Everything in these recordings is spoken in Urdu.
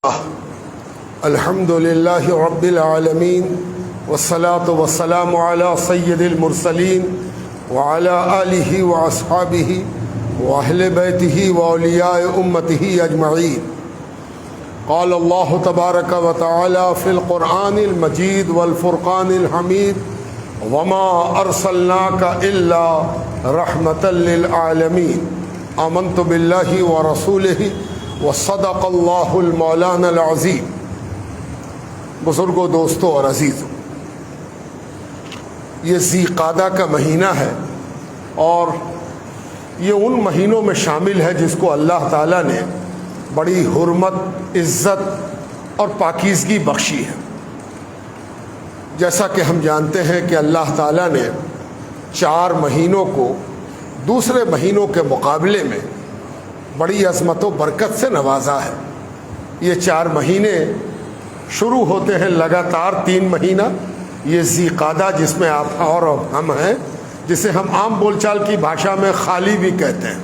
الحمد للہ رب العالمین والصلاة والسلام علی سید المرسلین وعلی آلہ واصحابہ واہل بیتہ واولیاء امتہ اجمعین. قال اللہ تبارک و تعالی فی القرآن المجید والفرقان الحمید وما ارسلناک الا رحمتا للعالمین. آمنت باللہ ورسولہ وصدق اللہ المولانا العظیم. بزرگوں، دوستوں اور عزیزوں، یہ ذی قعدہ کا مہینہ ہے اور یہ ان مہینوں میں شامل ہے جس کو اللہ تعالیٰ نے بڑی حرمت، عزت اور پاکیزگی بخشی ہے. جیسا کہ ہم جانتے ہیں کہ اللہ تعالیٰ نے 4 مہینوں کو دوسرے مہینوں کے مقابلے میں بڑی عظمت و برکت سے نوازا ہے. یہ 4 مہینے شروع ہوتے ہیں لگاتار 3 مہینہ. یہ ذی قعدہ جس میں آپ اور ہم ہیں، جسے ہم عام بول چال کی بھاشا میں خالی بھی کہتے ہیں،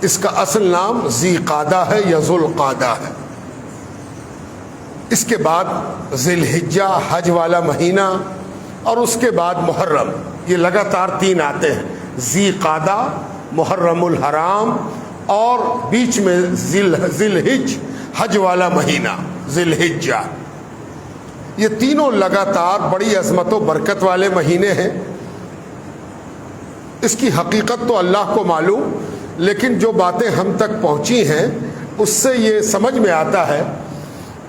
اس کا اصل نام ذی قعدہ ہے یا ذو القعدہ ہے. اس کے بعد ذی الحجہ حج والا مہینہ، اور اس کے بعد محرم. یہ لگاتار 3 آتے ہیں، ذی قعدہ، محرم الحرام، اور بیچ میں ذی الحج حج والا مہینہ ذی الحجہ. یہ تینوں لگاتار بڑی عظمت و برکت والے مہینے ہیں. اس کی حقیقت تو اللہ کو معلوم، لیکن جو باتیں ہم تک پہنچی ہیں اس سے یہ سمجھ میں آتا ہے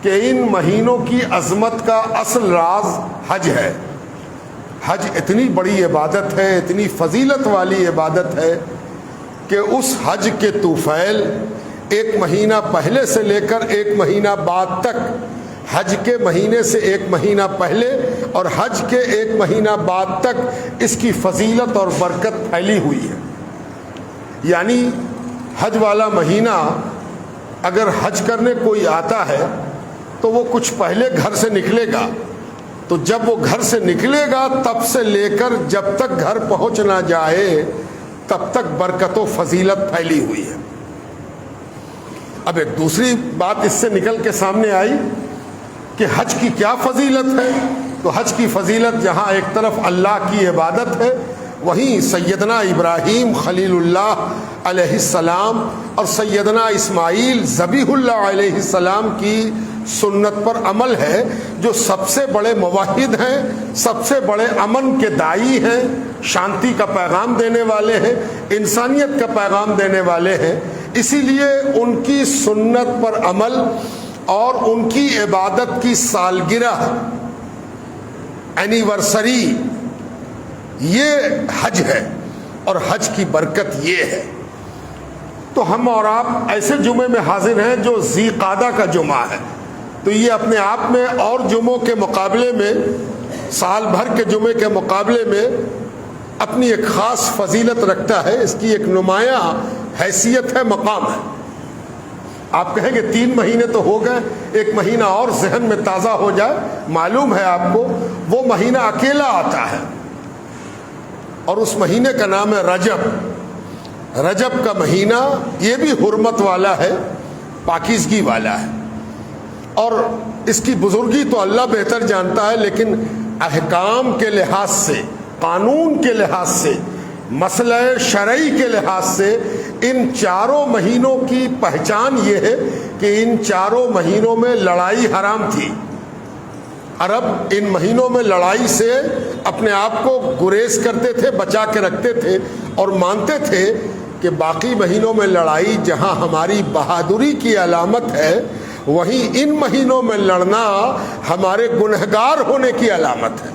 کہ ان مہینوں کی عظمت کا اصل راز حج ہے. حج اتنی بڑی عبادت ہے، اتنی فضیلت والی عبادت ہے کہ اس حج کے طوفیل 1 مہینہ پہلے سے لے کر 1 مہینہ بعد تک، حج کے مہینے سے 1 مہینہ پہلے اور حج کے 1 مہینہ بعد تک اس کی فضیلت اور برکت پھیلی ہوئی ہے. یعنی حج والا مہینہ اگر حج کرنے کوئی آتا ہے تو وہ کچھ پہلے گھر سے نکلے گا، تو جب وہ گھر سے نکلے گا تب سے لے کر جب تک گھر پہنچ نہ جائے تب تک برکت و فضیلت پھیلی ہوئی ہے. اب ایک دوسری بات اس سے نکل کے سامنے آئی کہ حج کی کیا فضیلت ہے. تو حج کی فضیلت جہاں ایک طرف اللہ کی عبادت ہے، وہیں سیدنا ابراہیم خلیل اللہ علیہ السلام اور سیدنا اسماعیل ذبیح اللہ علیہ السلام کی سنت پر عمل ہے، جو سب سے بڑے موحد ہیں، سب سے بڑے امن کے داعی ہیں، شانتی کا پیغام دینے والے ہیں، انسانیت کا پیغام دینے والے ہیں. اسی لیے ان کی سنت پر عمل اور ان کی عبادت کی سالگرہ، اینیورسری، یہ حج ہے اور حج کی برکت یہ ہے. تو ہم اور آپ ایسے جمعے میں حاضر ہیں جو ذی قعدہ کا جمعہ ہے، تو یہ اپنے آپ میں اور جمعوں کے مقابلے میں، سال بھر کے جمعے کے مقابلے میں اپنی ایک خاص فضیلت رکھتا ہے. اس کی ایک نمایاں حیثیت ہے، مقام ہے. آپ کہیں گے 3 مہینے تو ہو گئے، 1 مہینہ اور ذہن میں تازہ ہو جائے. معلوم ہے آپ کو وہ مہینہ اکیلا آتا ہے اور اس مہینے کا نام ہے رجب. رجب کا مہینہ یہ بھی حرمت والا ہے، پاکیزگی والا ہے، اور اس کی بزرگی تو اللہ بہتر جانتا ہے، لیکن احکام کے لحاظ سے، قانون کے لحاظ سے، مسئلہ شرعی کے لحاظ سے ان 4 مہینوں کی پہچان یہ ہے کہ ان 4 مہینوں میں لڑائی حرام تھی. عرب ان مہینوں میں لڑائی سے اپنے آپ کو گریز کرتے تھے، بچا کے رکھتے تھے، اور مانتے تھے کہ باقی مہینوں میں لڑائی جہاں ہماری بہادری کی علامت ہے، وہیں ان مہینوں میں لڑنا ہمارے گنہگار ہونے کی علامت ہے.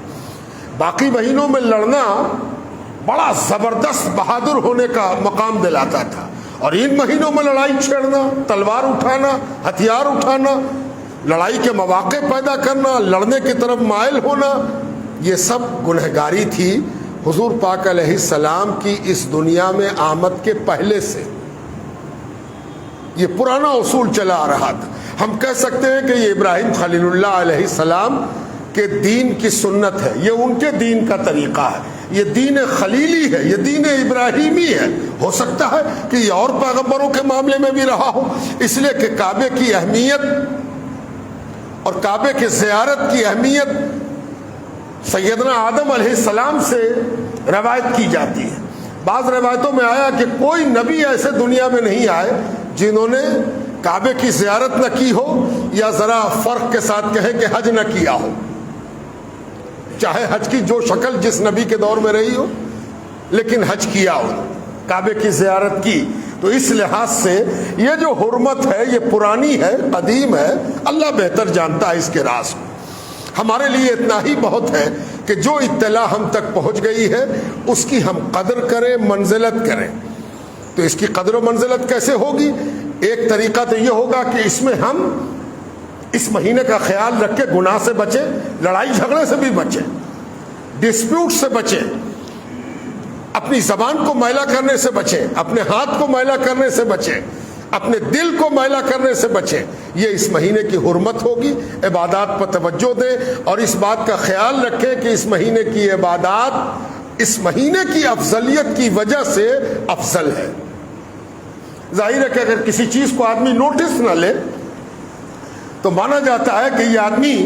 باقی مہینوں میں لڑنا بڑا زبردست بہادر ہونے کا مقام دلاتا تھا، اور ان مہینوں میں لڑائی چھیڑنا، تلوار اٹھانا، ہتھیار اٹھانا، لڑائی کے مواقع پیدا کرنا، لڑنے کی طرف مائل ہونا، یہ سب گنہگاری تھی. حضور پاک علیہ السلام کی اس دنیا میں آمد کے پہلے سے یہ پرانا اصول چلا آ رہا تھا. ہم کہہ سکتے ہیں کہ یہ ابراہیم خلیل اللہ علیہ السلام کے دین کی سنت ہے، یہ ان کے دین کا طریقہ ہے. یہ دین خلیلی ہے، یہ دین ابراہیمی ہے۔ ہو سکتا ہے کہ یہ اور پیغمبروں کے معاملے میں بھی رہا ہو، اس لیے کہ کعبے کی اہمیت اور کعبے کی زیارت کی اہمیت سیدنا آدم علیہ السلام سے روایت کی جاتی ہے۔ بعض روایتوں میں آیا کہ کوئی نبی ایسے دنیا میں نہیں آئے جنہوں نے کعبے کی زیارت نہ کی ہو، یا ذرا فرق کے ساتھ کہیں کہ حج نہ کیا ہو، چاہے حج کی جو شکل جس نبی کے دور میں رہی ہو، لیکن حج کیا ہو، کعبے کی زیارت کی۔ تو اس لحاظ سے یہ جو حرمت ہے یہ پرانی ہے، قدیم ہے، اللہ بہتر جانتا ہے اس کے راز کو۔ ہمارے لیے اتنا ہی بہت ہے کہ جو اطلاع ہم تک پہنچ گئی ہے اس کی ہم قدر کریں، منزلت کریں۔ تو اس کی قدر و منزلت کیسے ہوگی؟ ایک طریقہ تو یہ ہوگا کہ اس میں ہم اس مہینے کا خیال رکھ کے گناہ سے بچیں، لڑائی جھگڑے سے بھی بچیں، ڈسپیوٹ سے بچیں، اپنی زبان کو میلا کرنے سے بچیں، اپنے ہاتھ کو میلا کرنے سے بچیں، اپنے دل کو میلا کرنے سے بچیں۔ یہ اس مہینے کی حرمت ہوگی۔ عبادات پر توجہ دیں اور اس بات کا خیال رکھیں کہ اس مہینے کی عبادات اس مہینے کی افضلیت کی وجہ سے افضل ہے۔ ظاہر ہے کہ اگر کسی چیز کو آدمی نوٹس نہ لے تو مانا جاتا ہے کہ یہ آدمی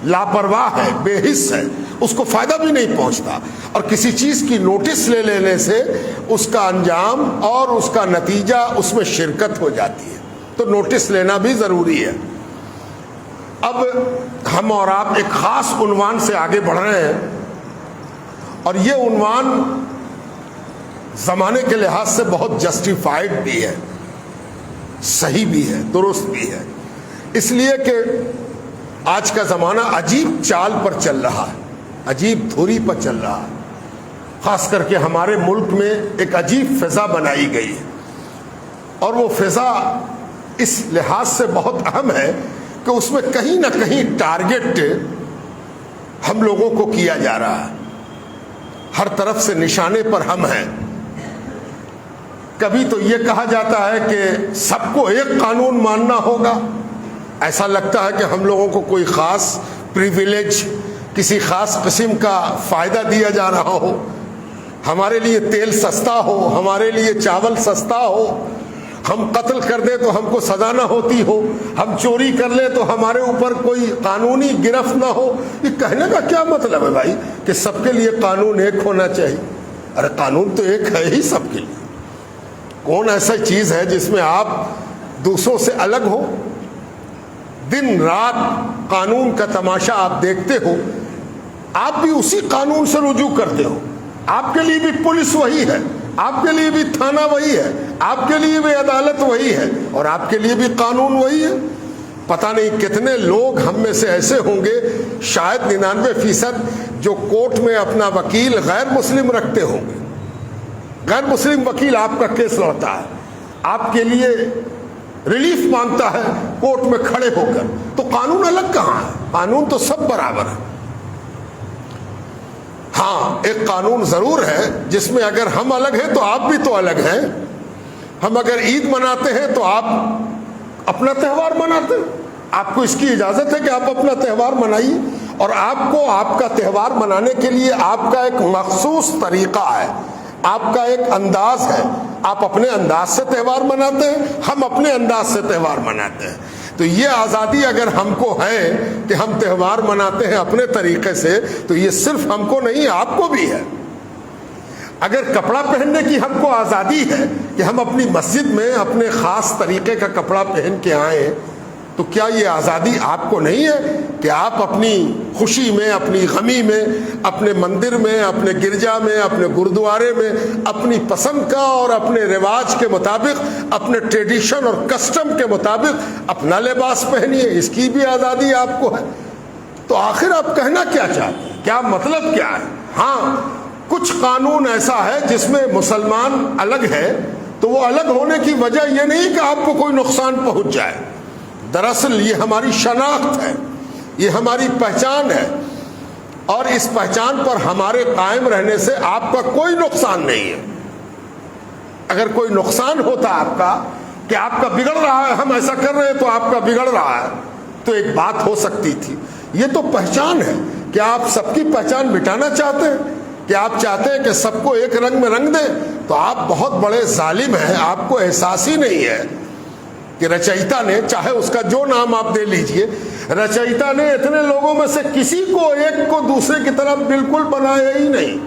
لاپرواہ ہے، بے حس ہے، اس کو فائدہ بھی نہیں پہنچتا، اور کسی چیز کی نوٹس لے لینے سے اس کا انجام اور اس کا نتیجہ اس میں شرکت ہو جاتی ہے۔ تو نوٹس لینا بھی ضروری ہے۔ اب ہم اور آپ ایک خاص عنوان سے آگے بڑھ رہے ہیں، اور یہ عنوان زمانے کے لحاظ سے بہت جسٹیفائڈ بھی ہے، صحیح بھی ہے، درست بھی ہے، اس لیے کہ آج کا زمانہ عجیب چال پر چل رہا ہے، عجیب دھوری پر چل رہا ہے۔ خاص کر کے ہمارے ملک میں ایک عجیب فضا بنائی گئی ہے، اور وہ فضا اس لحاظ سے بہت اہم ہے کہ اس میں کہیں نہ کہیں ٹارگٹ ہم لوگوں کو کیا جا رہا ہے، ہر طرف سے نشانے پر ہم ہیں۔ کبھی تو یہ کہا جاتا ہے کہ سب کو ایک قانون ماننا ہوگا، ایسا لگتا ہے کہ ہم لوگوں کو کوئی خاص پریویلیج، کسی خاص قسم کا فائدہ دیا جا رہا ہو، ہمارے لیے تیل سستا ہو، ہمارے لیے چاول سستا ہو، ہم قتل کر دیں تو ہم کو سزا نہ ہوتی ہو، ہم چوری کر لیں تو ہمارے اوپر کوئی قانونی گرفت نہ ہو۔ یہ کہنے کا کیا مطلب ہے بھائی کہ سب کے لیے قانون ایک ہونا چاہیے؟ ارے قانون تو ایک ہے ہی سب کے لیے۔ کون ایسا چیز ہے جس میں آپ دوسروں سے الگ ہو؟ دن رات قانون کا تماشا آپ دیکھتے ہو، آپ بھی اسی قانون سے رجوع کرتے ہو، آپ کے لیے بھی پولیس وہی ہے، آپ کے لیے بھی تھانہ وہی ہے، آپ کے لیے بھی عدالت وہی ہے، اور آپ کے لیے بھی قانون وہی ہے۔ پتہ نہیں کتنے لوگ ہم میں سے ایسے ہوں گے، شاید 99% جو کورٹ میں اپنا وکیل غیر مسلم رکھتے ہوں گے۔ غیر مسلم وکیل آپ کا کیس لڑتا ہے، آپ کے لیے ریلیف مانگتا ہے کورٹ میں کھڑے ہو کر، تو قانون الگ کہاں ہے؟ قانون تو سب برابر ہے۔ ہاں ایک قانون ضرور ہے جس میں اگر ہم الگ ہیں تو آپ بھی تو الگ ہیں۔ ہم اگر عید مناتے ہیں تو آپ اپنا تہوار مناتے ہیں، آپ کو اس کی اجازت ہے کہ آپ اپنا تہوار منائیے، اور آپ کو آپ کا تہوار منانے کے لیے آپ کا ایک مخصوص طریقہ ہے، آپ کا ایک انداز ہے، آپ اپنے انداز سے تہوار مناتے ہیں، ہم اپنے انداز سے تہوار مناتے ہیں۔ تو یہ آزادی اگر ہم کو ہے کہ ہم تہوار مناتے ہیں اپنے طریقے سے، تو یہ صرف ہم کو نہیں آپ کو بھی ہے۔ اگر کپڑا پہننے کی ہم کو آزادی ہے کہ ہم اپنی مسجد میں اپنے خاص طریقے کا کپڑا پہن کے آئیں، تو کیا یہ آزادی آپ کو نہیں ہے کہ آپ اپنی خوشی میں، اپنی غمی میں، اپنے مندر میں، اپنے گرجا میں، اپنے گردوارے میں اپنی پسند کا اور اپنے رواج کے مطابق، اپنے ٹریڈیشن اور کسٹم کے مطابق اپنا لباس پہنیے؟ اس کی بھی آزادی آپ کو ہے۔ تو آخر آپ کہنا کیا چاہتے ہیں؟ کیا مطلب کیا ہے؟ ہاں کچھ قانون ایسا ہے جس میں مسلمان الگ ہے، تو وہ الگ ہونے کی وجہ یہ نہیں کہ آپ کو کوئی نقصان پہنچ جائے، دراصل یہ ہماری شناخت ہے، یہ ہماری پہچان ہے، اور اس پہچان پر ہمارے قائم رہنے سے آپ کا کوئی نقصان نہیں ہے۔ اگر کوئی نقصان ہوتا آپ کا کہ آپ کا بگڑ رہا ہے، ہم ایسا کر رہے ہیں تو آپ کا بگڑ رہا ہے، تو ایک بات ہو سکتی تھی۔ یہ تو پہچان ہے۔ کیا آپ سب کی پہچان مٹانا چاہتے ہیں؟ کہ آپ چاہتے ہیں کہ سب کو ایک رنگ میں رنگ دیں تو آپ بہت بڑے ظالم ہیں. آپ کو احساس ہی نہیں ہے کہ رچیتا نے, چاہے اس کا جو نام آپ دے لیجئے, رچیتا نے اتنے لوگوں میں سے کسی کو ایک کو دوسرے کی طرف بالکل بنایا ہی نہیں.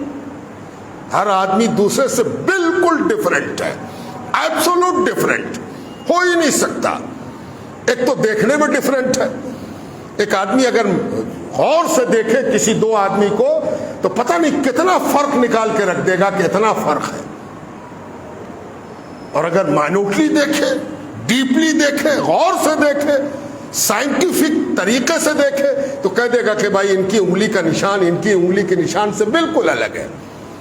ہر آدمی دوسرے سے بالکل ڈفرینٹ ہے, ایبسولوٹ ڈفرینٹ, ہو ہی نہیں سکتا. ایک تو دیکھنے میں ڈفرینٹ ہے. ایک آدمی اگر غور سے دیکھے کسی دو آدمی کو تو پتہ نہیں کتنا فرق نکال کے رکھ دے گا کہ اتنا فرق ہے. اور اگر مائنوٹلی دیکھے, ڈیپلی دیکھے, غور سے دیکھے, سائنٹیفک طریقے سے دیکھے تو کہہ دے گا کہ بھائی ان کی انگلی کا نشان ان کی انگلی کے نشان سے بالکل الگ ہے.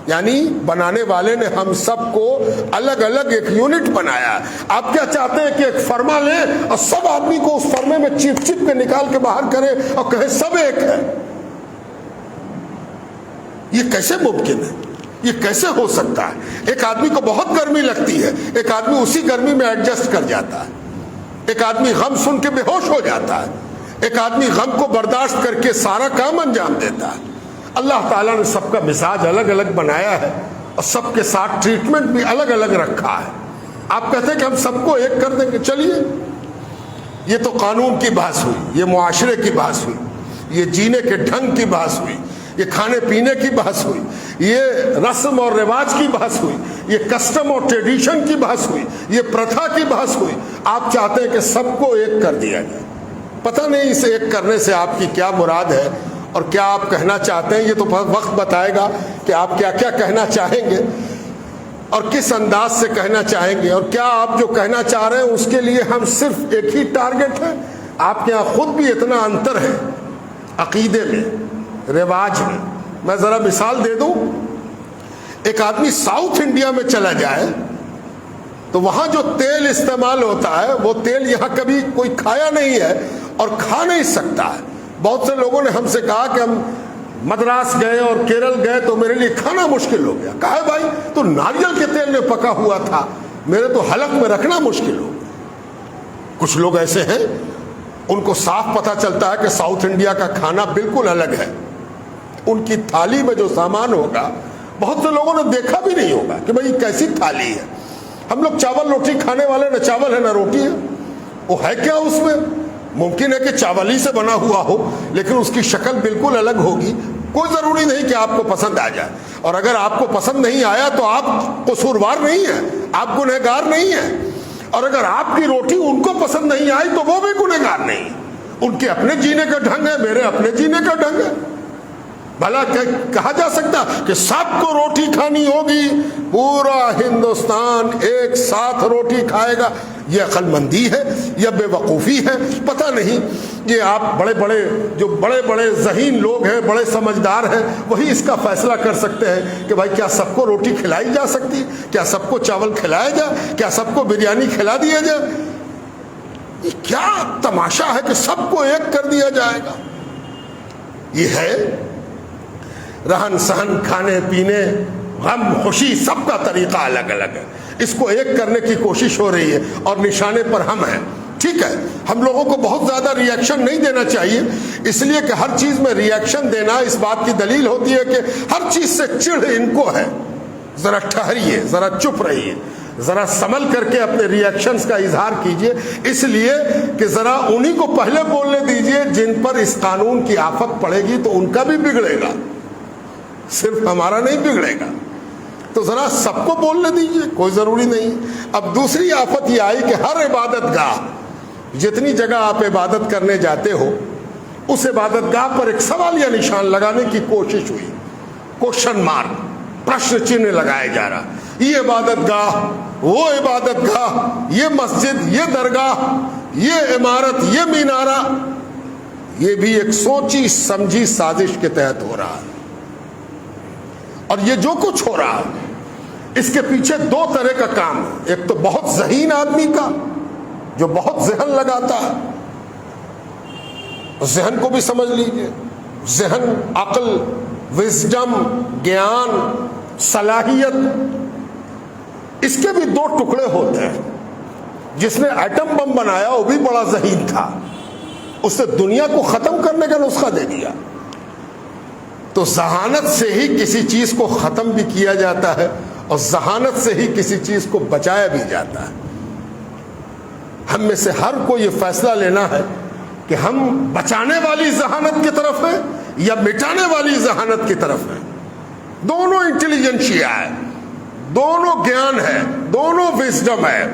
یعنی بنانے والے نے ہم سب کو الگ الگ ایک یونٹ بنایا. آپ کیا چاہتے ہیں کہ ایک فرما لیں اور سب آدمی کو اس فرمے میں چپ چپ کے نکال کے باہر کریں اور کہیں سب ایک ہے؟ یہ کیسے ممکن ہے؟ یہ کیسے ہو سکتا ہے؟ ایک آدمی کو بہت گرمی لگتی ہے, ایک آدمی اسی گرمی میں ایڈجسٹ کر جاتا ہے. ایک آدمی غم سن کے بے ہوش ہو جاتا ہے, ایک آدمی غم کو برداشت کر کے سارا کام انجام دیتا ہے. اللہ تعالیٰ نے سب کا مزاج الگ الگ بنایا ہے اور سب کے ساتھ ٹریٹمنٹ بھی الگ الگ رکھا ہے. آپ کہتے ہیں کہ ہم سب کو ایک کر دیں گے. چلیے, یہ تو قانون کی بحث ہوئی, یہ معاشرے کی بحث ہوئی, یہ جینے کے ڈھنگ کی بحث ہوئی, یہ کھانے پینے کی بحث ہوئی, یہ رسم اور رواج کی بحث ہوئی, یہ کسٹم اور ٹریڈیشن کی بحث ہوئی, یہ پرتھا کی بحث ہوئی. آپ چاہتے ہیں کہ سب کو ایک کر دیا جائے. پتہ نہیں اسے ایک کرنے سے آپ کی کیا مراد ہے اور کیا آپ کہنا چاہتے ہیں. یہ تو وقت بتائے گا کہ آپ کیا کیا کہنا چاہیں گے اور کس انداز سے کہنا چاہیں گے, اور کیا آپ جو کہنا چاہ رہے ہیں اس کے لیے ہم صرف ایک ہی ٹارگٹ ہے. آپ کے یہاں خود بھی اتنا انتر ہے عقیدے میں, رواج میں. میں ذرا مثال دے دوں. ایک آدمی ساؤتھ انڈیا میں چلا جائے تو وہاں جو تیل استعمال ہوتا ہے وہ تیل یہاں کبھی کوئی کھایا نہیں ہے اور کھا نہیں سکتا ہے. بہت سے لوگوں نے ہم سے کہا کہ ہم مدراس گئے اور کیرل گئے تو میرے لیے کھانا مشکل ہو گیا. کہا بھائی تو ناریل کے تیل میں پکا ہوا تھا, میرے تو حلق میں رکھنا مشکل ہو گیا. کچھ لوگ ایسے ہیں ان کو صاف پتہ چلتا ہے کہ ساؤتھ انڈیا کا کھانا بالکل الگ ہے. ان کی تھالی میں جو سامان ہوگا بہت سے لوگوں نے دیکھا بھی نہیں ہوگا کہ بھائی کیسی تھالی ہے. ہم لوگ چاول روٹی کھانے والے, نہ چاول ہے نہ روٹی ہے. وہ ہے کیا اس میں؟ ممکن ہے کہ چاول ہی سے بنا ہوا ہو لیکن اس کی شکل بالکل الگ ہوگی. کوئی ضروری نہیں کہ آپ کو پسند آ جائے, اور اگر آپ کو پسند نہیں آیا تو آپ قصوروار نہیں ہیں, آپ گنہگار نہیں ہیں. اور اگر آپ کی روٹی ان کو پسند نہیں آئی تو وہ بھی گنہگار نہیں. ان کے اپنے جینے کا ڈھنگ ہے, میرے اپنے جینے کا ڈھنگ ہے. بھلا کہا جا سکتا کہ سب کو روٹی کھانی ہوگی, پورا ہندوستان ایک ساتھ روٹی کھائے گا؟ یہ عقل مندی ہے یا بے وقوفی ہے پتہ نہیں. یہ آپ بڑے بڑے ذہین لوگ ہیں, بڑے سمجھدار ہیں, وہی اس کا فیصلہ کر سکتے ہیں کہ بھائی کیا سب کو روٹی کھلائی جا سکتی, کیا سب کو چاول کھلایا جائے, کیا سب کو بریانی کھلا دیا جائے. یہ کیا تماشا ہے کہ سب کو ایک کر دیا جائے گا؟ یہ ہے رہن سہن, کھانے پینے, غم خوشی, سب کا طریقہ الگ الگ ہے. اس کو ایک کرنے کی کوشش ہو رہی ہے اور نشانے پر ہم ہیں. ٹھیک ہے, ہم لوگوں کو بہت زیادہ ری ایکشن نہیں دینا چاہیے, اس لیے کہ ہر چیز میں ری ایکشن دینا اس بات کی دلیل ہوتی ہے کہ ہر چیز سے چڑھ ان کو ہے. ذرا ٹھہریے, ذرا چپ رہیے, ذرا سنبھل کر کے اپنے ری ایکشنز کا اظہار کیجئے, اس لیے کہ ذرا انہی کو پہلے بولنے دیجئے جن پر اس قانون کی آفت پڑے گی تو ان کا بھی بگڑے گا, صرف ہمارا نہیں بگڑے گا. تو ذرا سب کو بولنے دیجئے, کوئی ضروری نہیں. اب دوسری آفت یہ آئی کہ ہر عبادت گاہ, جتنی جگہ آپ عبادت کرنے جاتے ہو اس عبادت گاہ پر ایک سوالیہ نشان لگانے کی کوشش ہوئی. کوشچن مارک, پرشن چہن لگایا جا رہا. یہ عبادت گاہ, وہ عبادت گاہ, یہ مسجد, یہ درگاہ, یہ عمارت, یہ مینارہ, یہ بھی ایک سوچی سمجھی سازش کے تحت ہو رہا ہے. اور یہ جو کچھ ہو رہا ہے اس کے پیچھے دو طرح کا کام ہے. ایک تو بہت ذہین آدمی کا جو بہت ذہن لگاتا ہے, ذہن کو بھی سمجھ لیجئے, ذہن, عقل, وزڈم, گیان, صلاحیت, اس کے بھی دو ٹکڑے ہوتے ہیں. جس نے ایٹم بم بنایا وہ بھی بڑا ذہین تھا, اس نے دنیا کو ختم کرنے کا نسخہ دے دیا. تو ذہانت سے ہی کسی چیز کو ختم بھی کیا جاتا ہے اور ذہانت سے ہی کسی چیز کو بچایا بھی جاتا ہے. ہم میں سے ہر کو یہ فیصلہ لینا ہے کہ ہم بچانے والی ذہانت کی طرف ہیں یا مٹانے والی ذہانت کی طرف ہیں. دونوں انٹیلیجنشیا ہے, دونوں گیان ہے, دونوں وزڈم ہے.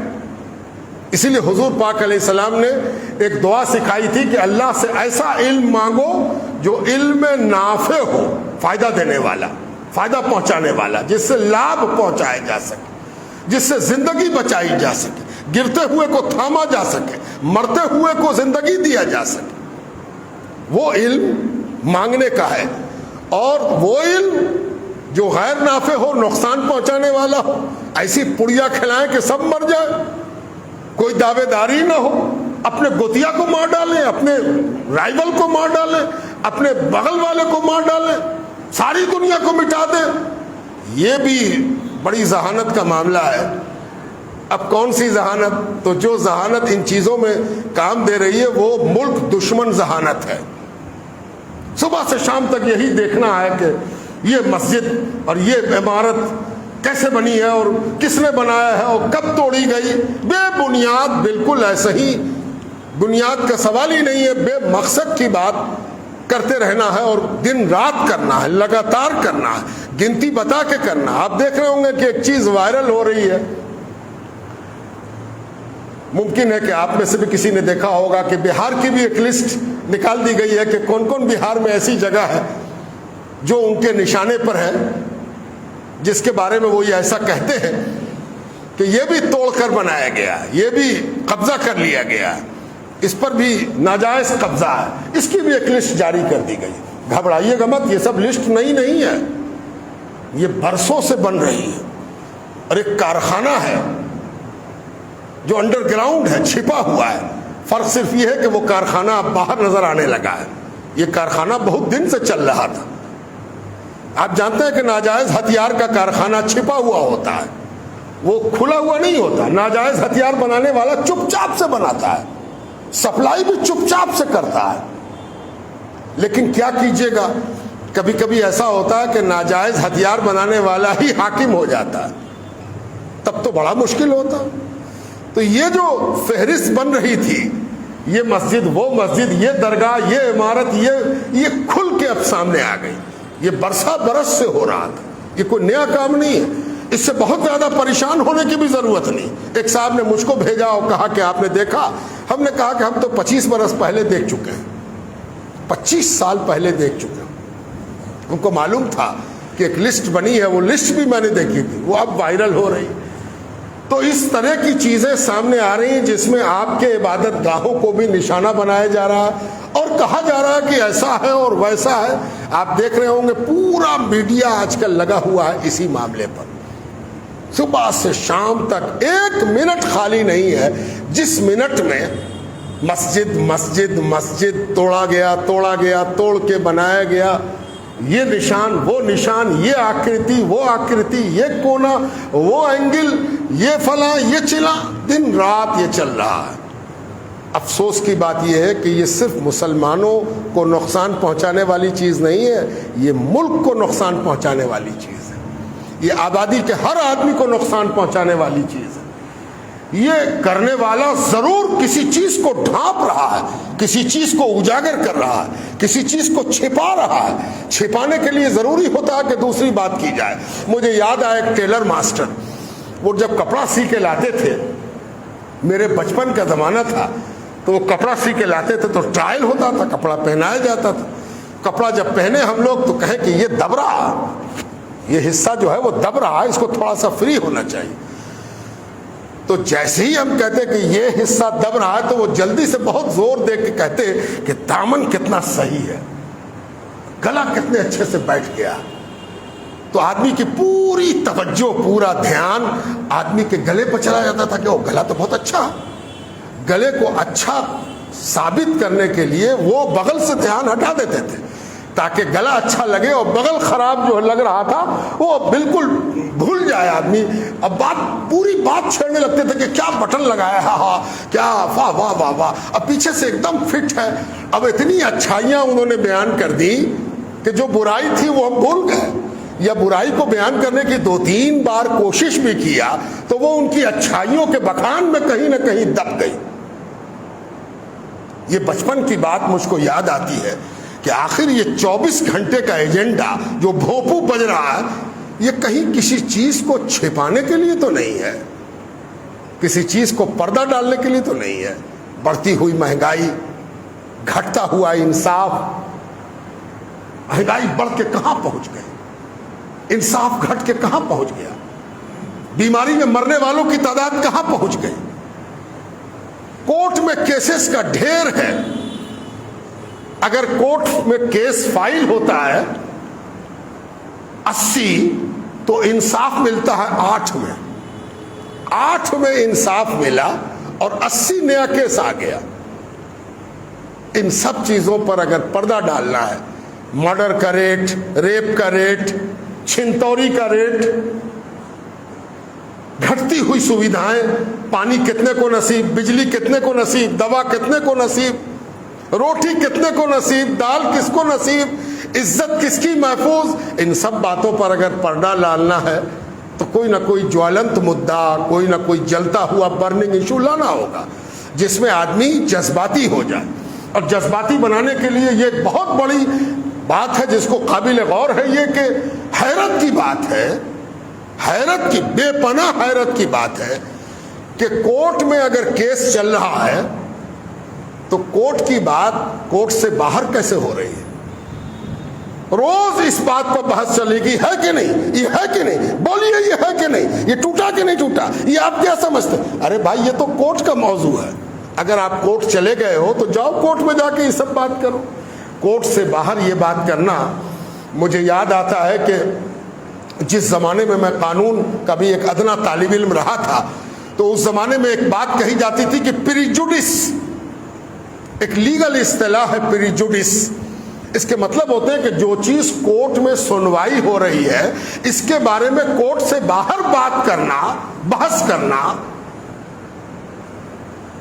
اسی لیے حضور پاک علیہ السلام نے ایک دعا سکھائی تھی کہ اللہ سے ایسا علم مانگو جو علم نافع ہو, فائدہ دینے والا, فائدہ پہنچانے والا, جس سے لابھ پہنچایا جا سکے, جس سے زندگی بچائی جا سکے, گرتے ہوئے کو تھاما جا سکے, مرتے ہوئے کو زندگی دیا جا سکے. وہ علم مانگنے کا ہے. اور وہ علم جو غیر نافع ہو, نقصان پہنچانے والا ہو, ایسی پڑیا کھلائیں کہ سب مر جائے, کوئی دعوے داری نہ ہو, اپنے گوتیا کو مار ڈالیں, اپنے رائیول کو مار ڈالیں, اپنے بغل والے کو مار ڈالیں, ساری دنیا کو مٹا دیں. یہ بھی بڑی ذہانت کا معاملہ ہے. اب کون سی ذہانت؟ تو جو ذہانت ان چیزوں میں کام دے رہی ہے وہ ملک دشمن ذہانت ہے. صبح سے شام تک یہی دیکھنا ہے کہ یہ مسجد اور یہ عمارت کیسے بنی ہے اور کس نے بنایا ہے اور کب توڑی گئی. بے بنیاد, بالکل ایسے ہی, بنیاد کا سوال ہی نہیں ہے. بے مقصد کی بات کرتے رہنا ہے اور دن رات کرنا ہے, لگاتار کرنا ہے, گنتی بتا کے کرنا. آپ دیکھ رہے ہوں گے کہ ایک چیز وائرل ہو رہی ہے. ممکن ہے کہ آپ میں سے بھی کسی نے دیکھا ہوگا کہ بہار کی بھی ایک لسٹ نکال دی گئی ہے کہ کون کون بہار میں ایسی جگہ ہے جو ان کے نشانے پر ہے, جس کے بارے میں وہ یہ ایسا کہتے ہیں کہ یہ بھی توڑ کر بنایا گیا, یہ بھی قبضہ کر لیا گیا, اس پر بھی ناجائز قبضہ ہے. اس کی بھی ایک لسٹ جاری کر دی گئی. گھبرائیے گا مت, یہ سب لسٹ نہیں ہے, یہ برسوں سے بن رہی ہے. اور ایک کارخانہ ہے جو انڈر گراؤنڈ ہے, چھپا ہوا ہے. فرق صرف یہ ہے کہ وہ کارخانہ اب باہر نظر آنے لگا ہے. یہ کارخانہ بہت دن سے چل رہا تھا. آپ جانتے ہیں کہ ناجائز ہتھیار کا کارخانہ چھپا ہوا ہوتا ہے, وہ کھلا ہوا نہیں ہوتا. ناجائز ہتھیار بنانے والا چپ چاپ سے بناتا ہے, سپلائی بھی چپ چاپ سے کرتا ہے. لیکن کیا کیجیے گا, کبھی کبھی ایسا ہوتا ہے کہ ناجائز ہتھیار بنانے والا ہی حاکم ہو جاتا ہے, تب تو بڑا مشکل ہوتا. تو یہ جو فہرست بن رہی تھی, یہ مسجد, وہ مسجد, یہ درگاہ, یہ عمارت, یہ کھل کے اب سامنے آ گئی. یہ برسا برس سے ہو رہا تھا, یہ کوئی نیا کام نہیں ہے. اس سے بہت زیادہ پریشان ہونے کی بھی ضرورت نہیں. ایک صاحب نے مجھ کو بھیجا اور کہا کہ آپ نے دیکھا. ہم نے کہا کہ ہم تو 25 برس پہلے دیکھ چکے ہیں, 25 سال پہلے دیکھ چکے ہیں. ہم کو معلوم تھا کہ ایک لسٹ بنی ہے, وہ لسٹ بھی میں نے دیکھی تھی, وہ اب وائرل ہو رہی. تو اس طرح کی چیزیں سامنے آ رہی ہیں جس میں آپ کے عبادت گاہوں کو بھی نشانہ بنایا جا رہا ہے اور کہا جا رہا ہے کہ ایسا ہے اور ویسا ہے. آپ دیکھ رہے ہوں گے پورا میڈیا آج کل لگا ہوا ہے اسی معاملے پر. صبح سے شام تک ایک منٹ خالی نہیں ہے جس منٹ میں مسجد مسجد مسجد توڑا گیا, توڑ کے بنایا گیا, یہ نشان, وہ نشان, یہ آکرتی, وہ آکرتی, یہ کونا, وہ اینگل, یہ فلاں, یہ چلا, دن رات یہ چل رہا ہے. افسوس کی بات یہ ہے کہ یہ صرف مسلمانوں کو نقصان پہنچانے والی چیز نہیں ہے, یہ ملک کو نقصان پہنچانے والی چیز ہے. یہ آبادی کے ہر آدمی کو نقصان پہنچانے والی چیز ہے. یہ کرنے والا ضرور کسی چیز کو ڈھانپ رہا ہے, کسی چیز کو اجاگر کر رہا ہے, کسی چیز کو چھپا رہا ہے. چھپانے کے لیے ضروری ہوتا ہے کہ دوسری بات کی جائے. مجھے یاد آیا ایک ٹیلر ماسٹر, وہ جب کپڑا سی کے لاتے تھے, میرے بچپن کا زمانہ تھا, تو وہ کپڑا سی کے لاتے تھے تو ٹرائل ہوتا تھا, کپڑا پہنایا جاتا تھا. کپڑا جب پہنے ہم لوگ تو کہیں کہ یہ دب رہا, یہ حصہ جو ہے وہ دب رہا ہے, اس کو تھوڑا سا فری ہونا چاہیے. تو جیسے ہی ہم کہتے کہ یہ حصہ دب رہا ہے تو وہ جلدی سے بہت زور دے کے کہتے کہ دامن کتنا صحیح ہے, گلا کتنے اچھے سے بیٹھ گیا. تو آدمی کی پوری توجہ, پورا دھیان آدمی کے گلے پر چلا جاتا تھا کہ وہ گلا تو بہت اچھا. گلے کو اچھا ثابت کرنے کے لیے وہ بغل سے دھیان ہٹا دیتے تھے تاکہ گلا اچھا لگے, اور بغل خراب جو لگ رہا تھا وہ بالکل بھول جائے آدمی. اب پوری بات چھیڑنے لگتے تھے کہ کیا بٹن لگایا ہے, ہاں کیا, واہ واہ واہ واہ, اب پیچھے سے ایک دم فٹ ہے. اب اتنی اچھائیاں انہوں نے بیان کر دی کہ جو برائی تھی وہ ہم بھول گئے، یا برائی کو بیان کرنے کی 2-3 بار کوشش بھی کیا تو وہ ان کی اچھائیوں کے بخان میں کہیں نہ کہیں دب گئی۔ یہ بچپن کی بات مجھ کو یاد آتی ہے کہ آخر یہ 24 گھنٹے کا ایجنڈا جو بھوپو بج رہا ہے، یہ کہیں کسی چیز کو چھپانے کے لیے تو نہیں ہے، کسی چیز کو پردہ ڈالنے کے لیے تو نہیں ہے۔ بڑھتی ہوئی مہنگائی، گھٹتا ہوا انصاف، مہنگائی بڑھ کے کہاں پہنچ گئی، انصاف گھٹ کے کہاں پہنچ گیا، بیماری میں مرنے والوں کی تعداد کہاں پہنچ گئی، کورٹ میں کیسز کا ڈھیر ہے، اگر کورٹ میں کیس فائل ہوتا ہے 80 تو انصاف ملتا ہے 8 میں، 8 میں انصاف ملا اور 80 نیا کیس آ گیا۔ ان سب چیزوں پر اگر پردہ ڈالنا ہے، مرڈر کا ریٹ، ریپ کا ریٹ، چھنتوری کا ریٹ، گھٹتی ہوئی سویدھائیں، پانی کتنے کو نصیب، بجلی کتنے کو نصیب، دوا کتنے کو نصیب، روٹی کتنے کو نصیب، دال کس کو نصیب، عزت کس کی محفوظ، ان سب باتوں پر اگر پردہ ڈالنا ہے تو کوئی نہ کوئی جوالنت مدعا، کوئی نہ کوئی جلتا ہوا برننگ ایشو لانا ہوگا جس میں آدمی جذباتی ہو جائے۔ اور جذباتی بنانے کے لیے یہ ایک بہت بڑی بات ہے جس کو قابل غور ہے یہ کہ حیرت کی بات ہے، حیرت کی، بے پناہ حیرت کی بات ہے کہ کورٹ میں اگر کیس چل رہا ہے تو کورٹ کی بات کورٹ سے باہر کیسے ہو رہی ہے؟ روز اس بات پر بحث چلے گی، ہے کہ نہیں، یہ ہے کہ نہیں، بولیے یہ ہے کہ نہیں، یہ ٹوٹا کہ نہیں ٹوٹا، یہ آپ کیا سمجھتے ہیں؟ ارے بھائی یہ تو کورٹ کا موضوع ہے، اگر آپ کورٹ چلے گئے ہو تو جاؤ کورٹ میں جا کے یہ سب بات کرو۔ کورٹ سے باہر یہ بات کرنا، مجھے یاد آتا ہے کہ جس زمانے میں قانون کا بھی ایک ادنا طالب علم رہا تھا تو اس زمانے میں ایک بات کہی جاتی تھی کہ پریجوڈس، ایک لیگل اصطلاح ہے پریجوڈس، اس کے مطلب ہوتے ہیں کہ جو چیز کورٹ میں سنوائی ہو رہی ہے اس کے بارے میں کورٹ سے باہر بات کرنا، بحث کرنا،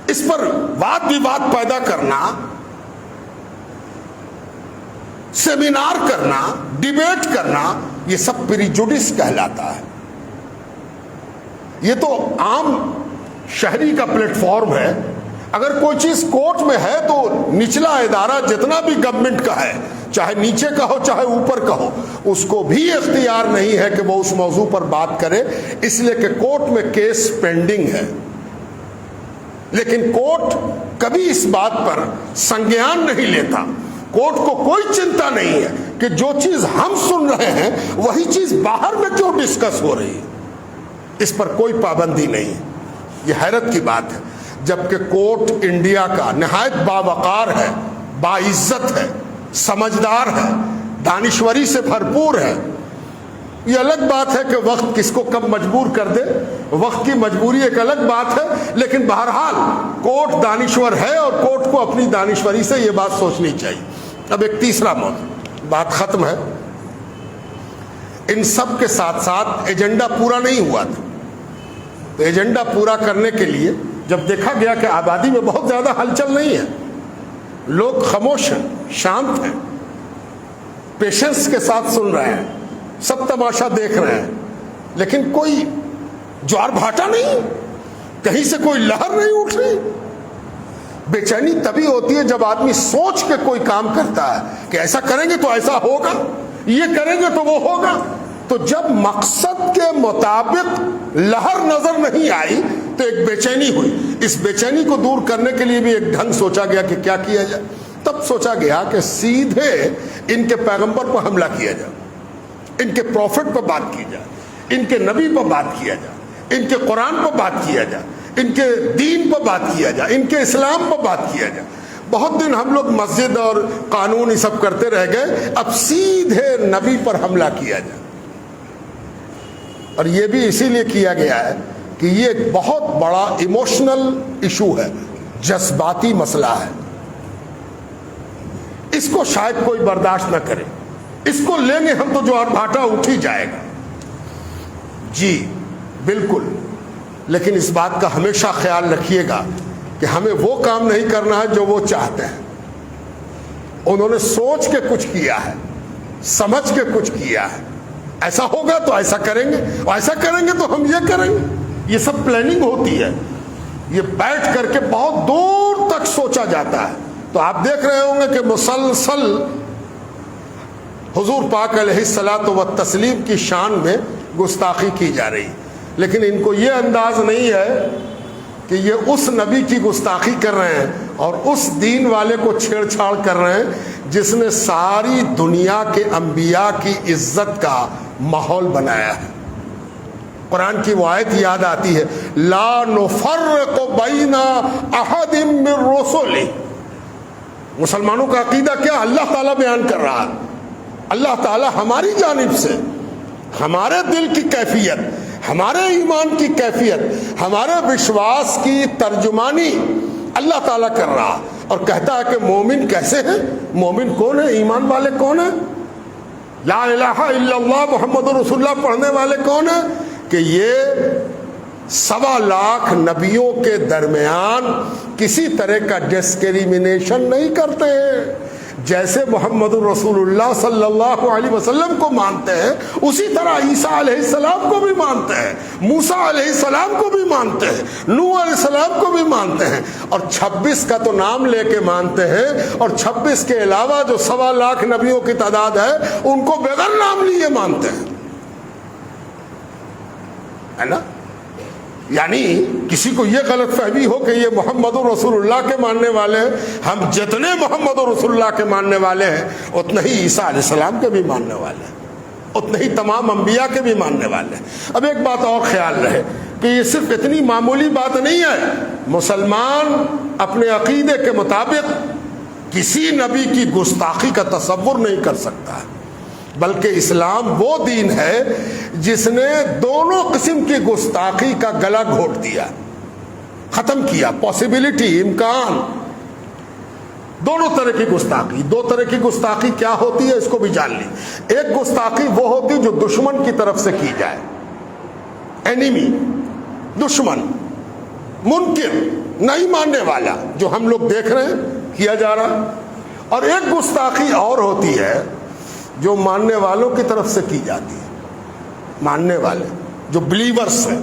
اس پر واد وواد پیدا کرنا، سیمینار کرنا، ڈیبیٹ کرنا، یہ سب پریجوڈس کہلاتا ہے۔ یہ تو عام شہری کا پلیٹ فارم ہے۔ اگر کوئی چیز کورٹ میں ہے تو نچلا ادارہ جتنا بھی گورنمنٹ کا ہے، چاہے نیچے کا ہو چاہے اوپر کا ہو، اس کو بھی اختیار نہیں ہے کہ وہ اس موضوع پر بات کرے، اس لیے کہ کورٹ میں کیس پینڈنگ ہے۔ لیکن کورٹ کبھی اس بات پر سنگیان نہیں لیتا، کورٹ کو کوئی چنتا نہیں ہے کہ جو چیز ہم سن رہے ہیں وہی چیز باہر میں کیوں ڈسکس ہو رہی ہے، اس پر کوئی پابندی نہیں ہے۔ یہ حیرت کی بات ہے، جبکہ کورٹ انڈیا کا نہایت باوقار ہے، باعزت ہے، سمجھدار ہے، دانشوری سے بھرپور ہے۔ یہ الگ بات ہے کہ وقت کس کو کب مجبور کر دے، وقت کی مجبوری ایک الگ بات ہے، لیکن بہرحال کورٹ دانشور ہے اور کورٹ کو اپنی دانشوری سے یہ بات سوچنی چاہیے۔ اب ایک تیسرا موضوع، بات ختم ہے۔ ان سب کے ساتھ ساتھ ایجنڈا پورا نہیں ہوا تھا، تو ایجنڈا پورا کرنے کے لیے جب دیکھا گیا کہ آبادی میں بہت زیادہ ہلچل نہیں ہے، لوگ خاموش ہیں، شانت ہیں، پیشنس کے ساتھ سن رہے ہیں، سب تماشا دیکھ رہے ہیں، لیکن کوئی جوار بھاٹا نہیں، کہیں سے کوئی لہر نہیں اٹھ رہی۔ بے چینی تبھی ہوتی ہے جب آدمی سوچ کے کوئی کام کرتا ہے کہ ایسا کریں گے تو ایسا ہوگا، یہ کریں گے تو وہ ہوگا۔ تو جب مقصد کے مطابق لہر نظر نہیں آئی تو ایک بے چینی ہوئی۔ اس بے چینی کو دور کرنے کے لیے بھی ایک ڈھنگ سوچا گیا کہ کیا کیا جائے۔ تب سوچا گیا کہ سیدھے ان کے پیغمبر پر حملہ کیا جائے، ان کے پروفٹ پر بات کی جائے، ان کے نبی پر بات کیا جائے، ان کے قرآن پر بات کیا جائے، ان کے دین پر بات کیا جائے، ان کے اسلام پر بات کیا جائے۔ بہت دن ہم لوگ مسجد اور قانون یہ سب کرتے رہ گئے، اب سیدھے نبی پر حملہ کیا جائے۔ اور یہ بھی اسی لیے کیا گیا ہے کہ یہ ایک بہت بڑا ایموشنل ایشو ہے، جذباتی مسئلہ ہے، اس کو شاید کوئی برداشت نہ کرے، اس کو لیں گے ہم تو جو بھاٹا اٹھ ہی جائے گا۔ جی بالکل، لیکن اس بات کا ہمیشہ خیال رکھیے گا کہ ہمیں وہ کام نہیں کرنا ہے جو وہ چاہتے ہیں۔ انہوں نے سوچ کے کچھ کیا ہے، سمجھ کے کچھ کیا ہے، ایسا ہوگا تو ایسا کریں گے، اور ایسا کریں گے تو ہم یہ کریں گے. یہ سب پلاننگ ہوتی ہے، یہ بیٹھ کر کے بہت دور تک سوچا جاتا ہے. تو آپ دیکھ رہے ہوں گے کہ مسلسل حضور پاک علیہ الصلاۃ والتسلیم کی شان میں گستاخی کی جا رہی، لیکن ان کو یہ انداز نہیں ہے کہ یہ اس نبی کی گستاخی کر رہے ہیں اور اس دین والے کو چھیڑ چھاڑ کر رہے ہیں جس نے ساری دنیا کے انبیاء کی عزت کا ماحول بنایا ہے. قرآن کی وہ آیت یاد آتی ہے، لا نفرق بین احد من رسلہ. مسلمانوں کا عقیدہ کیا اللہ تعالیٰ بیان کر رہا ہے. اللہ تعالیٰ ہماری جانب سے ہمارے دل کی کیفیت، ہمارے ایمان کی کیفیت، ہمارے وشواس کی ترجمانی اللہ تعالیٰ کر رہا اور کہتا ہے کہ مومن کیسے ہیں، مومن کون ہے، ایمان والے کون ہیں، لا الہ الا اللہ محمد رسول اللہ پڑھنے والے کون ہیں، کہ یہ 1.25 لاکھ نبیوں کے درمیان کسی طرح کا ڈسکریمنیشن نہیں کرتے ہیں. جیسے محمد رسول اللہ صلی اللہ علیہ وسلم کو مانتے ہیں اسی طرح عیسیٰ علیہ السلام کو بھی مانتے ہیں، موسیٰ علیہ السلام کو بھی مانتے ہیں، نوح علیہ السلام کو بھی مانتے ہیں، اور 26 کا تو نام لے کے مانتے ہیں، اور 26 کے علاوہ جو 1.25 لاکھ نبیوں کی تعداد ہے ان کو بغیر نام لیے مانتے ہیں، ہے نا. یعنی کسی کو یہ غلط فہمی ہو کہ یہ محمد رسول اللہ کے ماننے والے ہیں، ہم جتنے محمد رسول اللہ کے ماننے والے ہیں اتنے ہی عیسیٰ علیہ السلام کے بھی ماننے والے ہیں، اتنے ہی تمام انبیاء کے بھی ماننے والے ہیں. اب ایک بات اور خیال رہے کہ یہ صرف اتنی معمولی بات نہیں ہے. مسلمان اپنے عقیدے کے مطابق کسی نبی کی گستاخی کا تصور نہیں کر سکتا ہے، بلکہ اسلام وہ دین ہے جس نے دونوں قسم کی گستاخی کا گلا گھونٹ دیا، ختم کیا. پاسبلٹی، امکان، دونوں طرح کی گستاخی. 2 طرح کی گستاخی کیا ہوتی ہے اس کو بھی جان لی. ایک گستاخی وہ ہوتی جو دشمن کی طرف سے کی جائے، اینیمی، دشمن، منکر، نہیں ماننے والا، جو ہم لوگ دیکھ رہے ہیں کیا جا رہا. اور ایک گستاخی اور ہوتی ہے جو ماننے والوں کی طرف سے کی جاتی ہے. ماننے والے جو بلیورز ہیں،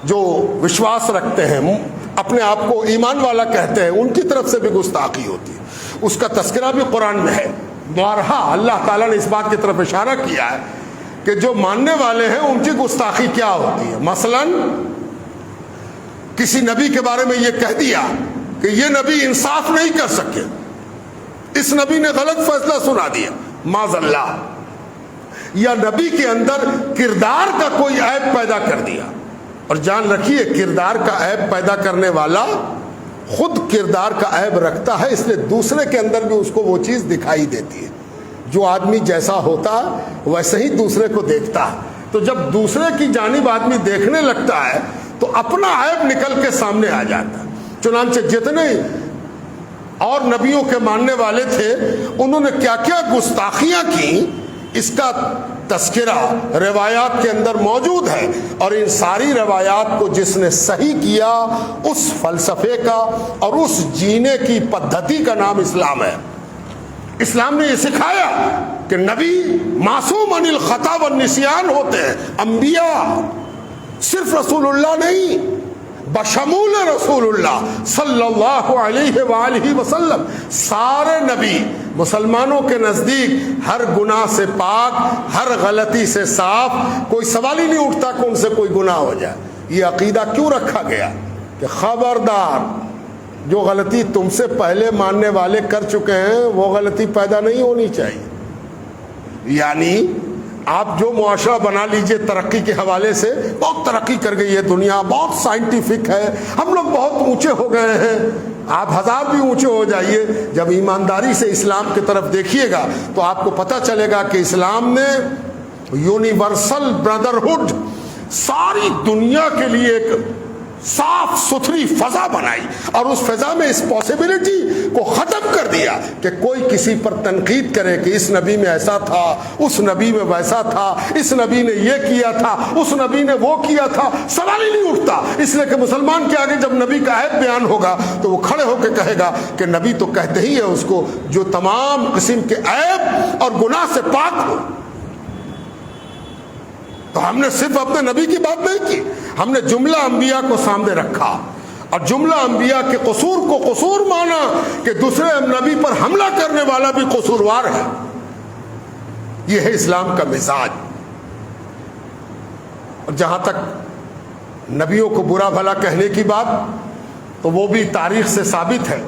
جو وشواس رکھتے ہیں، اپنے آپ کو ایمان والا کہتے ہیں، ان کی طرف سے بھی گستاخی ہوتی ہے. اس کا تذکرہ بھی قرآن میں ہے. بارہا اللہ تعالیٰ نے اس بات کی طرف اشارہ کیا ہے کہ جو ماننے والے ہیں ان کی گستاخی کیا ہوتی ہے. مثلا کسی نبی کے بارے میں یہ کہہ دیا کہ یہ نبی انصاف نہیں کر سکے، اس نبی نے غلط فیصلہ سنا دیا معاذ اللہ، یا نبی کے اندر کردار کا کوئی عیب پیدا کر دیا. اور جان رکھیے کردار کا عیب پیدا کرنے والا خود کردار کا عیب رکھتا ہے، اس لیے دوسرے کے اندر بھی اس کو وہ چیز دکھائی دیتی ہے. جو آدمی جیسا ہوتا ہے ویسے ہی دوسرے کو دیکھتا ہے. تو جب دوسرے کی جانب آدمی دیکھنے لگتا ہے تو اپنا عیب نکل کے سامنے آ جاتا ہے. چنانچہ جتنے اور نبیوں کے ماننے والے تھے انہوں نے کیا کیا گستاخیاں کی، اس کا تذکرہ روایات کے اندر موجود ہے. اور ان ساری روایات کو جس نے صحیح کیا اس فلسفے کا اور اس جینے کی پدھتی کا نام اسلام ہے. اسلام نے یہ سکھایا کہ نبی معصوم عن الخطا والنسیان ہوتے ہیں، انبیاء صرف رسول اللہ نہیں، بشمول رسول اللہ صلی اللہ علیہ وآلہ وسلم سارے نبی مسلمانوں کے نزدیک ہر گناہ سے پاک، ہر غلطی سے صاف. کوئی سوال ہی نہیں اٹھتا کہ ان سے کوئی گناہ ہو جائے. یہ عقیدہ کیوں رکھا گیا کہ خبردار جو غلطی تم سے پہلے ماننے والے کر چکے ہیں وہ غلطی پیدا نہیں ہونی چاہیے. یعنی آپ جو معاشرہ بنا لیجئے ترقی کے حوالے سے، بہت ترقی کر گئی ہے دنیا، بہت سائنٹیفک ہے، ہم لوگ بہت اونچے ہو گئے ہیں. آپ 1000 بھی اونچے ہو جائیے، جب ایمانداری سے اسلام کی طرف دیکھیے گا تو آپ کو پتہ چلے گا کہ اسلام نے یونیورسل بردرہڈ ساری دنیا کے لیے ایک صاف ستھری فضا بنائی اور اس فضا میں اس پاسبلٹی کو ختم کر دیا کہ کوئی کسی پر تنقید کرے کہ اس نبی میں ایسا تھا، اس نبی میں ویسا تھا، اس نبی نے یہ کیا تھا، اس نبی نے وہ کیا تھا، سوال ہی نہیں اٹھتا۔ اس لیے کہ مسلمان کے آگے جب نبی کا عیب بیان ہوگا تو وہ کھڑے ہو کے کہے گا کہ نبی تو کہتے ہی ہے اس کو جو تمام قسم کے عیب اور گناہ سے پاک ہو۔ تو ہم نے صرف اپنے نبی کی بات نہیں کی، ہم نے جملہ انبیاء کو سامنے رکھا اور جملہ انبیاء کے قصور کو قصور مانا کہ دوسرے نبی پر حملہ کرنے والا بھی قصوروار ہے۔ یہ ہے اسلام کا مزاج۔ اور جہاں تک نبیوں کو برا بھلا کہنے کی بات، تو وہ بھی تاریخ سے ثابت ہے۔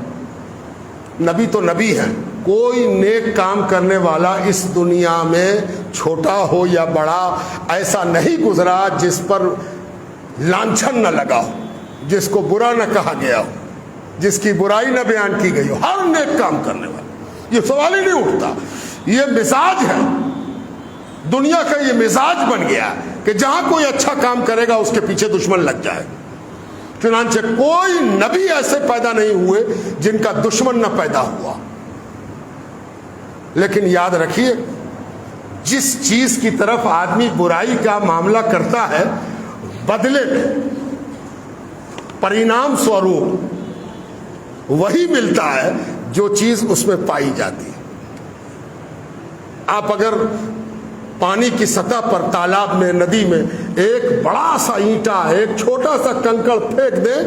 نبی تو نبی ہے، کوئی نیک کام کرنے والا اس دنیا میں چھوٹا ہو یا بڑا ایسا نہیں گزرا جس پر لانچھن نہ لگا ہو، جس کو برا نہ کہا گیا ہو، جس کی برائی نہ بیان کی گئی ہو۔ ہر نیک کام کرنے والا، یہ سوال ہی نہیں اٹھتا۔ یہ مزاج ہے، دنیا کا یہ مزاج بن گیا کہ جہاں کوئی اچھا کام کرے گا اس کے پیچھے دشمن لگ جائے۔ چنانچہ کوئی نبی ایسے پیدا نہیں ہوئے جن کا دشمن نہ پیدا ہوا۔ لیکن یاد رکھیے، جس چیز کی طرف آدمی برائی کا معاملہ کرتا ہے، بدلے میں پرینام سوروپ وہی ملتا ہے جو چیز اس میں پائی جاتی ہے۔ آپ اگر پانی کی سطح پر، تالاب میں، ندی میں ایک بڑا سا اینٹا، ایک چھوٹا سا کنکڑ پھینک دیں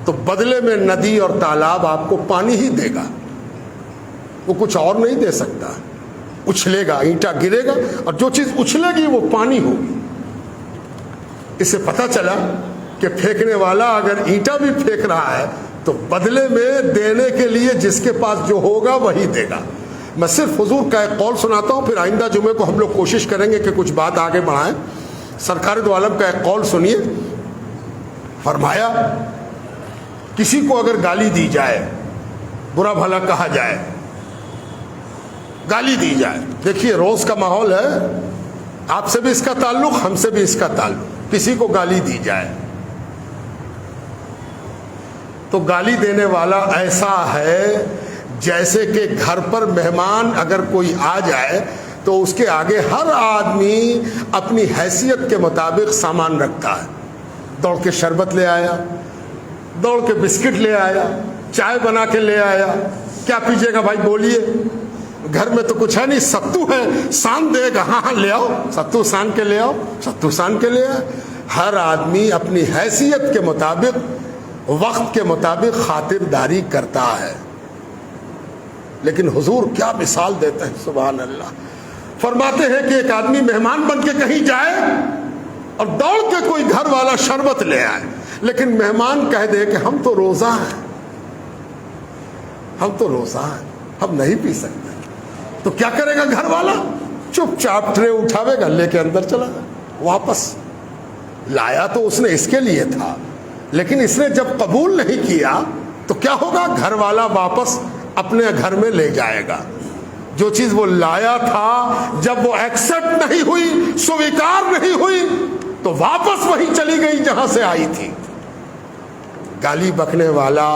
تو بدلے میں ندی اور تالاب آپ کو پانی ہی دے گا، وہ کچھ اور نہیں دے سکتا۔ اچھلے گا، اینٹا گرے گا اور جو چیز اچھلے گی وہ پانی ہوگی۔ اس سے پتہ چلا کہ پھینکنے والا اگر اینٹا بھی پھینک رہا ہے تو بدلے میں دینے کے لیے جس کے پاس جو ہوگا وہی دے گا۔ میں صرف حضور کا ایک قول سناتا ہوں، پھر آئندہ جمعے کو ہم لوگ کوشش کریں گے کہ کچھ بات آگے بڑھائیں۔ سرکار دو عالم کا ایک قول سنیے۔ فرمایا، کسی کو اگر گالی دی جائے، برا بھلا کہا جائے، گالی دی جائے، دیکھیے روز کا ماحول ہے، آپ سے بھی اس کا تعلق، ہم سے بھی اس کا تعلق، کسی کو گالی دی جائے تو گالی دینے والا ایسا ہے جیسے کہ گھر پر مہمان اگر کوئی آ جائے تو اس کے آگے ہر آدمی اپنی حیثیت کے مطابق سامان رکھتا ہے۔ دوڑ کے شربت لے آیا، دوڑ کے بسکٹ لے آیا، چائے بنا کے لے آیا، کیا پیجیے گا بھائی بولیے؟ گھر میں تو کچھ ہے نہیں، ستو ہے، سان دے گا، ہاں لے آؤ، ستو سان کے لے آؤ، ستو سان کے لے آئے۔ ہر آدمی اپنی حیثیت کے مطابق، وقت کے مطابق خاطرداری کرتا ہے۔ لیکن حضور کیا مثال دیتے ہیں، سبحان اللہ۔ فرماتے ہیں کہ ایک آدمی مہمان بن کے کہیں جائے اور دوڑ کے کوئی گھر والا شربت لے آئے، لیکن مہمان کہہ دے کہ ہم تو روزہ ہیں، ہم تو روزہ ہیں، ہم نہیں پی سکتے، تو کیا کرے گا گھر والا؟ چپ چاپ ٹرے اٹھاوے گا، لے کے اندر چلا گا واپس۔ لایا تو اس نے اس کے لیے تھا، لیکن اس نے جب قبول نہیں کیا تو کیا ہوگا؟ گھر والا واپس اپنے گھر میں لے جائے گا۔ جو چیز وہ لایا تھا جب وہ ایکسپٹ نہیں ہوئی، سویکار نہیں ہوئی، تو واپس وہی چلی گئی جہاں سے آئی تھی۔ گالی بکنے والا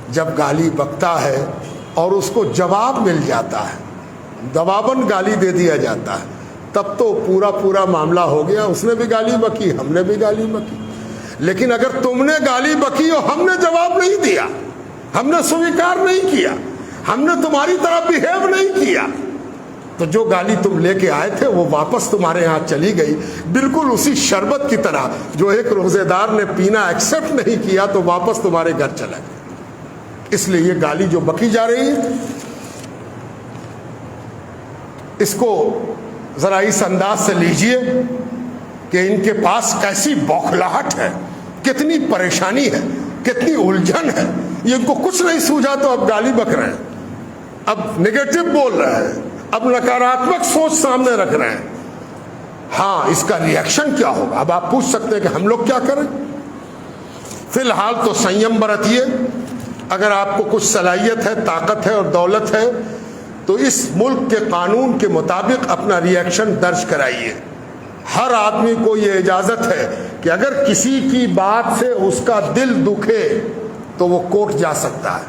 جب گالی بکتا ہے اور اس کو جواب مل جاتا ہے، جواباً گالی دے دیا جاتا ہے، تب تو پورا معاملہ ہو گیا۔ اس نے بھی گالی بکی، ہم نے بھی گالی بکی۔ لیکن اگر تم نے گالی بکی اور ہم نے جواب نہیں دیا، ہم نے سویکار نہیں کیا، ہم نے تمہاری طرح بیہیو نہیں کیا، تو جو گالی تم لے کے آئے تھے وہ واپس تمہارے ہاں چلی گئی، بالکل اسی شربت کی طرح جو ایک روزے دار نے پینا ایکسپٹ نہیں کیا تو واپس تمہارے گھر چلا گیا۔ اس لیے یہ گالی جو بکی جا رہی ہے، اس کو ذرا اس انداز سے لیجئے کہ ان کے پاس کیسی بوکھلاہٹ ہے، کتنی پریشانی ہے، کتنی الجھن ہے۔ یہ ان کو کچھ نہیں سوجھا تو اب گالی بک رہے ہیں، اب نگیٹو بول رہے ہیں، اب نکاراتمک سوچ سامنے رکھ رہے ہیں۔ ہاں، اس کا ری ایکشن کیا ہوگا؟ اب آپ پوچھ سکتے ہیں کہ ہم لوگ کیا کریں؟ فی الحال تو سنیم برتیے۔ اگر آپ کو کچھ صلاحیت ہے، طاقت ہے اور دولت ہے تو اس ملک کے قانون کے مطابق اپنا ری ایکشن درج کرائیے۔ ہر آدمی کو یہ اجازت ہے کہ اگر کسی کی بات سے اس کا دل دکھے تو وہ کورٹ جا سکتا ہے,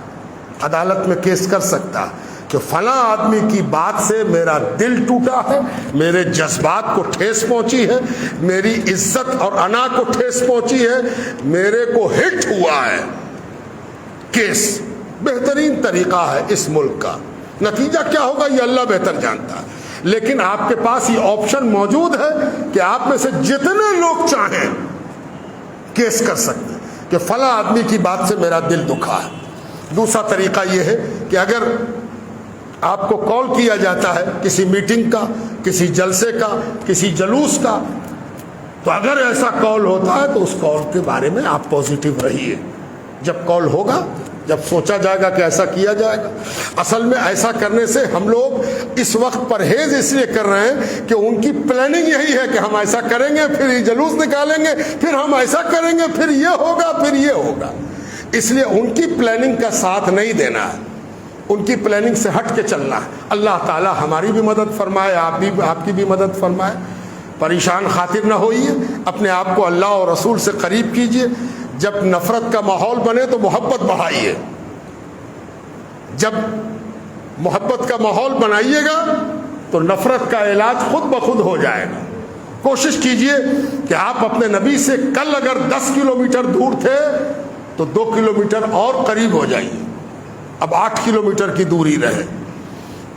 عدالت میں کیس کر سکتا ہے کہ فلاں آدمی کی بات سے میرا دل ٹوٹا ہے, میرے جذبات کو ٹھیس پہنچی ہے, میری عزت اور انا کو ٹھیس پہنچی ہے, میرے کو ہٹ ہوا ہے. کیس بہترین طریقہ ہے اس ملک کا. نتیجہ کیا ہوگا یہ اللہ بہتر جانتا ہے, لیکن آپ کے پاس یہ آپشن موجود ہے کہ آپ میں سے جتنے لوگ چاہیں کیس کر سکتے ہیں کہ فلاں آدمی کی بات سے میرا دل دکھا ہے. دوسرا طریقہ یہ ہے کہ اگر آپ کو کال کیا جاتا ہے کسی میٹنگ کا, کسی جلسے کا, کسی جلوس کا, تو اگر ایسا کال ہوتا ہے تو اس کال کے بارے میں آپ پازیٹیو رہیے. جب کال ہوگا, جب سوچا جائے گا کہ ایسا کیا جائے گا. اصل میں ایسا کرنے سے ہم لوگ اس وقت پرہیز اس لیے کر رہے ہیں کہ ان کی پلاننگ یہی ہے کہ ہم ایسا کریں گے, پھر یہ جلوس نکالیں گے, پھر ہم ایسا کریں گے, پھر یہ ہوگا, پھر یہ ہوگا. اس لیے ان کی پلاننگ کا ساتھ نہیں دینا ہے, ان کی پلاننگ سے ہٹ کے چلنا ہے. اللہ تعالی ہماری بھی مدد فرمائے, آپ کی بھی مدد فرمائے. پریشان خاطر نہ ہوئیے, اپنے آپ کو اللہ اور رسول سے قریب کیجئے. جب نفرت کا ماحول بنے تو محبت بڑھائیے, جب محبت کا ماحول بنائیے گا تو نفرت کا علاج خود بخود ہو جائے گا. کوشش کیجئے کہ آپ اپنے نبی سے کل اگر 10 کلومیٹر دور تھے تو 2 کلومیٹر اور قریب ہو جائیے, اب 8 کلومیٹر کی دوری رہے.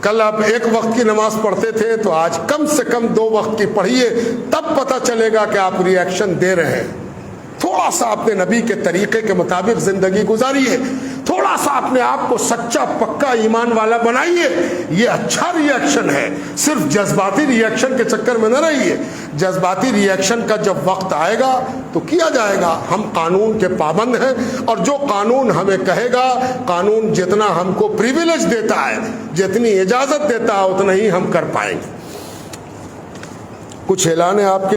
کل آپ 1 وقت کی نماز پڑھتے تھے تو آج کم سے کم 2 وقت کی پڑھیے, تب پتہ چلے گا کہ آپ ری ایکشن دے رہے ہیں. تھوڑا سا اپنے نبی کے طریقے کے مطابق زندگی گزاریے, تھوڑا سا اپنے آپ کو سچا پکا ایمان والا بنائیے. یہ اچھا ری ایکشن ہے. صرف جذباتی ری ایکشن کے چکر میں نہ رہیے. جذباتی ری ایکشن کا جب وقت آئے گا تو کیا جائے گا. ہم قانون کے پابند ہیں, اور جو قانون ہمیں کہے گا, قانون جتنا ہم کو پریویلیج دیتا ہے, جتنی اجازت دیتا ہے, اتنا ہی ہم کر پائیں گے. کچھ اعلان ہے آپ کے